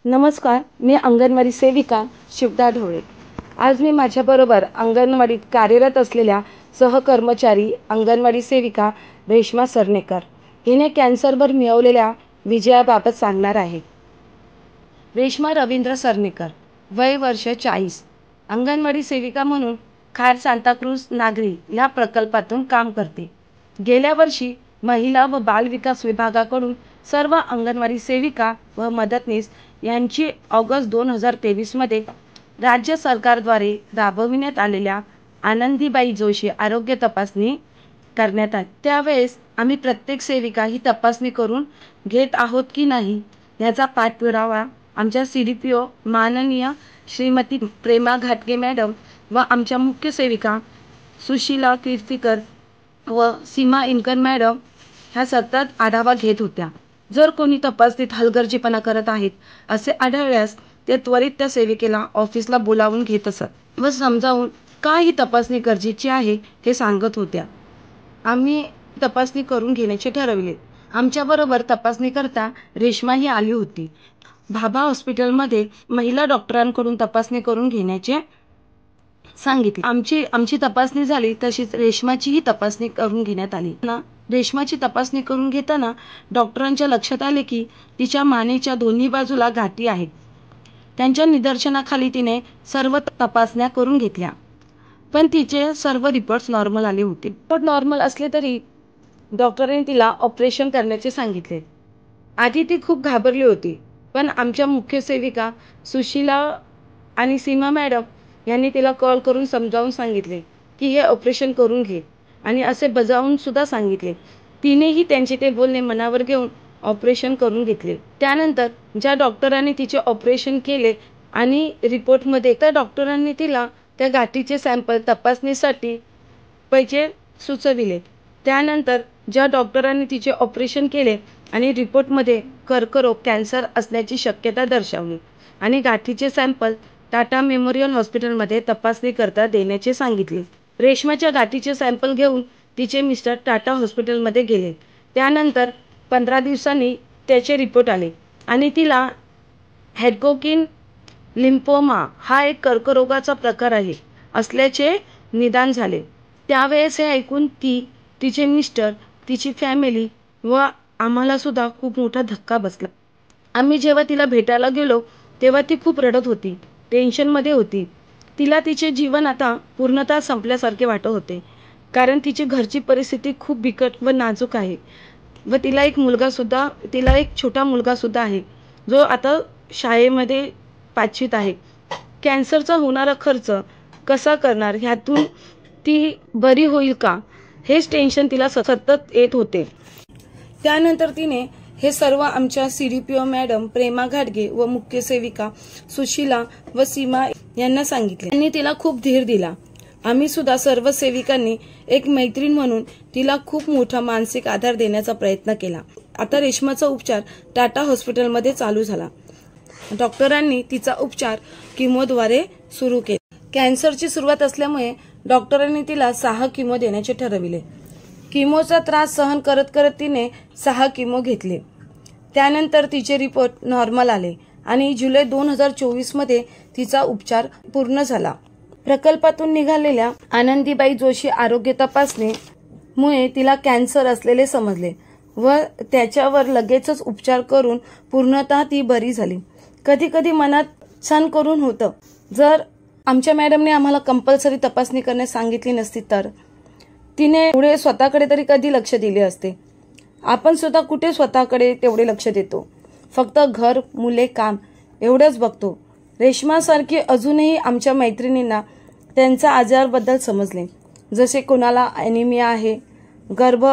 नमस्कार, मी अंगणवाडी सेविका शिवदा ढोळे। आज मी माझ्याबरोबर अंगणवाडीत कार्यरत असलेल्या सहकर्मचारी अंगणवाडी सेविका रेश्मा सरनेकर हिने कॅन्सरवर मिळवलेल्या विजयाबाबत सांगणार आहे। रेश्मा रवींद्र सरनेकर, वय वर्ष 40, अंगणवाडी सेविका म्हणून खार सांताक्रूझ नागरी या प्रकल्पातून काम करते। गेल्या वर्षी महिला व बाल विकास विभागाकडून सर्व अंगणवाडी सेविका व मदतनीस यांची ऑगस्ट 2023 मध्ये राज्य सरकारद्वारे राबविण्यात आलेल्या आनंदीबाई जोशी आरोग्य तपासणी करण्यात आली। त्यावेळेस आम्ही प्रत्येक सेविका ही तपासणी करून घेत आहोत की नाही याचा पाठपुरावा आमच्या CDPO माननीय श्रीमती प्रेमा घाटगे मॅडम व आमच्या मुख्य सेविका सुशीला कीर्तिकर व सीमा इनकर मॅडम ह्या सतत आढावा घेत होत्या। जर कोणी तपासणीत हलगर्जीपणा करत आहेत असे आढळल्यास ते त्वरित त्या सेविकेला ऑफिसला बोलावून घेत असत व समजावून का ही तपासणी गरजेची आहे हे सांगत होत्या। आम्ही तपासणी करून घेण्याचे ठरवले। आमच्याबरोबर तपासणी करता रेश्मा ही आली होती। भाभा हॉस्पिटलमध्ये महिला डॉक्टरांकडून तपासणी करून घेण्याचे सांगितले। आमची तपासणी झाली, तशीच रेश्माचीही तपासणी करून घेण्यात आली। रेश्माची तपासणी करून घेताना डॉक्टरांच्या लक्षात आले की तिच्या मानेच्या दोन्ही बाजूला गाठी आहेत। त्यांच्या निदर्शनाखाली तिने सर्व तपासण्या करून घेतल्या, पण तिचे सर्व रिपोर्ट्स नॉर्मल आले होते। रिपोर्ट नॉर्मल असले तरी डॉक्टरांनी तिला ऑपरेशन करण्याचे सांगितले। आधी ती खूप घाबरली होती, पण आमच्या मुख्य सेविका सुशीला आणि सीमा मॅडम यांनी तिला कॉल करून समजावून सांगितले की हे ऑपरेशन करून घे आणि असे बजावून सुद्धा सांगितले। तिनेही त्यांचे ते बोलणे मनावर घेऊन ऑपरेशन करून घेतले। त्यानंतर ज्या डॉक्टरांनी तिचे ऑपरेशन केले आणि रिपोर्टमध्ये त्या डॉक्टरांनी तिला त्या गाठीचे सॅम्पल तपासणीसाठी पैसे सुचविले। त्यानंतर ज्या डॉक्टरांनी तिचे ऑपरेशन केले आणि रिपोर्टमध्ये कर्करोग कॅन्सर असण्याची शक्यता दर्शवली आणि गाठीचे सॅम्पल टाटा मेमोरियल हॉस्पिटलमध्ये तपासणीकरता देण्याचे सांगितले। रेश्माच्या गाठीचे सॅम्पल घेऊन तिचे मिस्टर टाटा हॉस्पिटलमध्ये गेले। त्यानंतर 15 दिवसांनी त्याचे रिपोर्ट आले आणि तिला हॅडकोकिन लिम्फोमा हा एक कर्करोगाचा प्रकार आहे असल्याचे निदान झाले। त्यावेळेस हे ऐकून तिचे मिस्टर, तिची फॅमिली व आम्हाला सुद्धा खूप मोठा धक्का बसला। आम्ही जेव्हा तिला भेटायला गेलो तेव्हा ती खूप रडत होती, टेन्शनमध्ये होती। तिला तिचे जीवन आता पूर्णतः संपल्यासारखे वाटत होते, कारण तिची घरची परिस्थिती खूप बिकट व नाजूक आहे व तिला एक छोटा मुलगा सुद्धा आहे जो आता शाळेमध्ये 5वीत आहे। कॅन्सरचा होणारा खर्च कसा करणार, ह्यातून ती बरी होईल का, हेच टेन्शन तिला सतत येत होते। त्यानंतर तिने हे सर्व आमच्या CDPO मॅडम प्रेमा घाटगे व मुख्य सेविका सुशीला व सीमा यांना सांगितले। त्यांनी तिला खूप धीर दिला। आम्ही सुद्धा सर्व सेविकांनी एक मैत्रीण म्हणून तिला खूप मोठा मानसिक आधार देण्याचा प्रयत्न केला। आता रेश्माचा उपचार टाटा हॉस्पिटलमध्ये चालू झाला। डॉक्टरांनी तिचा उपचार किमोद्वारे सुरू केला। कॅन्सरची सुरुवात असल्यामुळे डॉक्टरांनी तिला 6 किमो देण्याचे ठरविले। किमोचा त्रास सहन करत करत तिने 6 किमो घेतले। त्यानंतर तिचे रिपोर्ट नॉर्मल आले आणि जुलै 2024 मध्ये तिचा उपचार पूर्ण झाला। प्रकल्पातून निघालेल्या आनंदीबाई जोशी आरोग्य तपासणीमुळे तिला कॅन्सर असलेले समजले व त्याच्यावर लगेचच उपचार करून पूर्णतः ती बरी झाली। कधी कधी मनात सण करून होतं, जर आमच्या मॅडमने आम्हाला कंपल्सरी तपासणी करण्यास सांगितली नसती तर तिने पुढे स्वतःकडे तरी कधी लक्ष दिले असते। आपण सुद्धा कुठे स्वतःकडे तेवढे लक्ष देतो, फक्त घर, मुले, काम एवढंच बघतो। रेश्मासारखी अजूनही आमच्या मैत्रिणींना त्यांच्या आजाराबद्दल समजले, जसे कोणाला ॲनिमिया आहे, गर्भ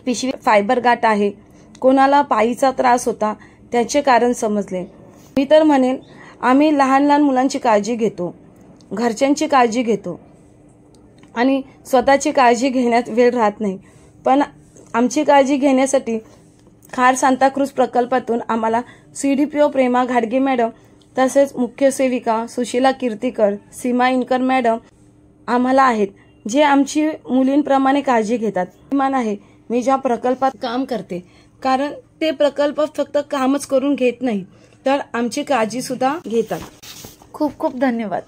पिशवी फायबर गाठ आहे, कोणाला पायीचा त्रास होता त्याचे कारण समजले। मी तर म्हणेन आम्ही लहान लहान मुलांची काळजी घेतो, घरच्यांची काळजी घेतो आणि स्वतःची काळजी घेण्यात वेळ राहत नाही, पण आमची काळजी घेण्यासाठी खार सांताक्रूझ प्रकल्पातून आम्हाला CDPO प्रेमा घाटगे मॅडम तसेच मुख्य सेविका सुशीला कीर्तिकर, सीमा इनकर मॅडम आम्हाला आहेत, जे आमची मुलींप्रमाणे काळजी घेतात। अभिमान आहे मी ज्या प्रकल्पात काम करते, कारण ते प्रकल्प फक्त कामच करून घेत नाही तर आमची काळजी सुद्धा घेतात. खूप खूप धन्यवाद.